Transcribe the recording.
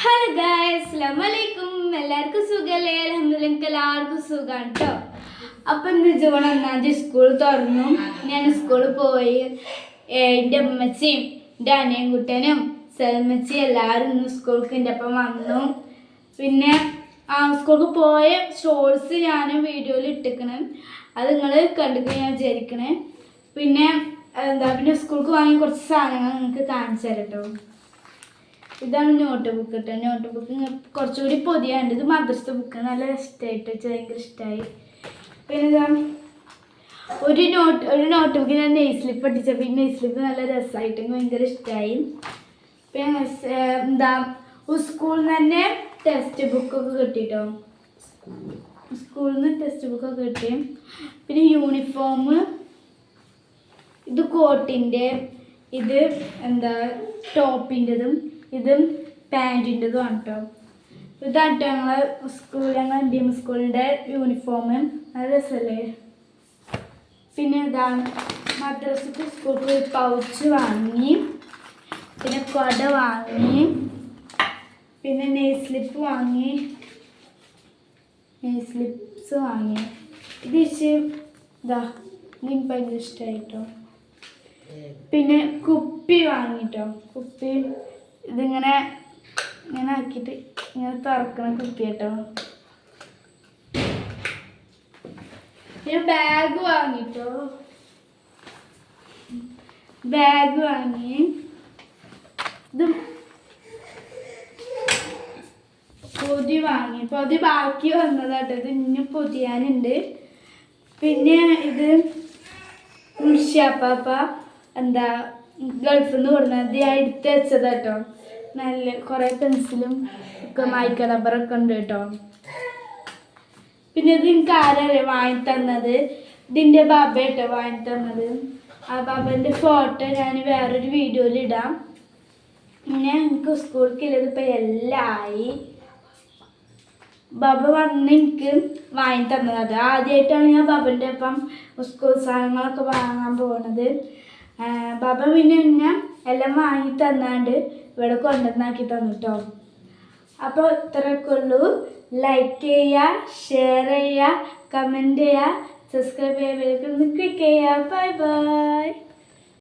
Hello guys, അസ്സലാമലൈക്കും. എല്ലാവർക്കും സുഖമല്ലേ? അൽഹംദുലില്ലാ എല്ലാവർക്കും സുഖമാണ് കേട്ടോ. അപ്പം ഇന്ന് ജൂൺ 1 സ്കൂൾ തുറന്നു. ഞാൻ സ്കൂളിൽ പോയി. എൻ്റെ അമ്മച്ചിയും എൻ്റെ അനിയൻകുട്ടനും സൽമച്ചി എല്ലാവരും ഇന്ന് സ്കൂൾക്ക് എൻ്റെ ഒപ്പം വന്നു. പിന്നെ സ്കൂൾക്ക് പോയ ഷോർട്സ് ഞാൻ വീഡിയോയിൽ ഇട്ടിക്കണം. അത് നിങ്ങൾ കണ്ടിട്ട് ഞാൻ വിചാരിക്കണേ. പിന്നെ സ്കൂൾക്ക് വാങ്ങിയ കുറച്ച് സാധനങ്ങൾ നിങ്ങൾക്ക് കാണിച്ചു തരാം കേട്ടോ. ഇതാണ് നോട്ട് ബുക്ക് കേട്ടോ. നോട്ട് ബുക്ക് കുറച്ചുകൂടി പൊതിയാണ്ട്. ഇത് മദ്രസ ബുക്ക് നല്ല ഇഷ്ടമായിട്ട് ഭയങ്കര ഇഷ്ടമായി. പിന്നെ ഇതാ ഒരു നോട്ട് ബുക്ക് ഞാൻ നെയ് സ്ലിപ്പ് ഒട്ടിച്ചപ്പോൾ ഈ നെയ് സ്ലിപ്പ് നല്ല രസമായിട്ട് ഭയങ്കര ഇഷ്ടമായി. പിന്നെ സ്കൂളിൽ നിന്ന് തന്നെ ടെക്സ്റ്റ് ബുക്കൊക്കെ കിട്ടിട്ടോ. സ്കൂളിൽ നിന്ന് ടെക്സ്റ്റ് ബുക്കൊക്കെ കിട്ടി. പിന്നെ യൂണിഫോം, ഇത് കോട്ടിൻ്റെ, ഇത് ടോപ്പിൻ്റെതും, ഇതും പാൻറ്റിൻ്റെതും ആണ് കേട്ടോ. ഇതാണ് കേട്ടോ ഞങ്ങൾ ഇന്ത്യൻ സ്കൂളിൻ്റെ യൂണിഫോം. നല്ല രസമല്ലേ? പിന്നെ ഇതാണ് മദ്രസക്ക് സ്കൂൾക്ക് പൗച്ച് വാങ്ങി, പിന്നെ കൊട വാങ്ങി, പിന്നെ നെയ് സ്ലിപ്സ് വാങ്ങി. ഇത് എനിക്ക് ഭയങ്കര ഇഷ്ടമായിട്ടോ. പിന്നെ കുപ്പി വാങ്ങിട്ടോ. കുപ്പി ഇതിങ്ങനെ ആക്കിയിട്ട് ഇങ്ങനെ തുറക്കണ കുപ്പി കേട്ടോ. പിന്നെ ബാഗ് വാങ്ങിട്ടോ. ബാഗ് വാങ്ങി. ഇത് പൊതി വാങ്ങി. പൊതി ബാക്കി വന്നതാട്ടോ. ഇത് ഇനി പൊതിയാനുണ്ട്. പിന്നെ ഇത് മുർഷ്യാപ്പാപ്പ ഗൾഫിൽ നിന്ന് കൊടുക്കുന്നത് എടുത്ത് വെച്ചതാട്ടോ. നല്ല കുറേ പെൻസിലും ഒക്കെ മായ്ക്ക റബ്ബറൊക്കെ ഉണ്ട് കേട്ടോ. പിന്നെ ഇത് എനിക്ക് ആരറിയാം വാങ്ങി തന്നത്? ഇതിൻ്റെ ബാബ കേട്ടോ വാങ്ങി തന്നത്. ആ ബാബൻ്റെ ഫോട്ടോ ഞാൻ വേറൊരു വീഡിയോയിൽ ഇടാം. പിന്നെ എനിക്ക് സ്കൂളിലേക്കുള്ളത് ഇപ്പം എല്ലാം ആയി. ബാബ വന്ന് എനിക്ക് വാങ്ങി തന്നത്. ആദ്യമായിട്ടാണ് ഞാൻ ബാബൻ്റെ ഒപ്പം സ്കൂൾ സാധനങ്ങളൊക്കെ വാങ്ങാൻ പോകുന്നത്. ബാബ പിന്നെ എല്ലാം വാങ്ങി തന്നാണ്ട് ഇവിടെ കൊണ്ടുവന്നാക്കി തന്നു കേട്ടോ. അപ്പോൾ ഇത്രയൊക്കെ ഉള്ളൂ. ലൈക്ക് ചെയ്യുക, ഷെയർ ചെയ്യുക, കമൻറ്റ് ചെയ്യുക, സബ്സ്ക്രൈബ് ചെയ്യുക, ക്ലിക്ക് ചെയ്യുക. Bye bye.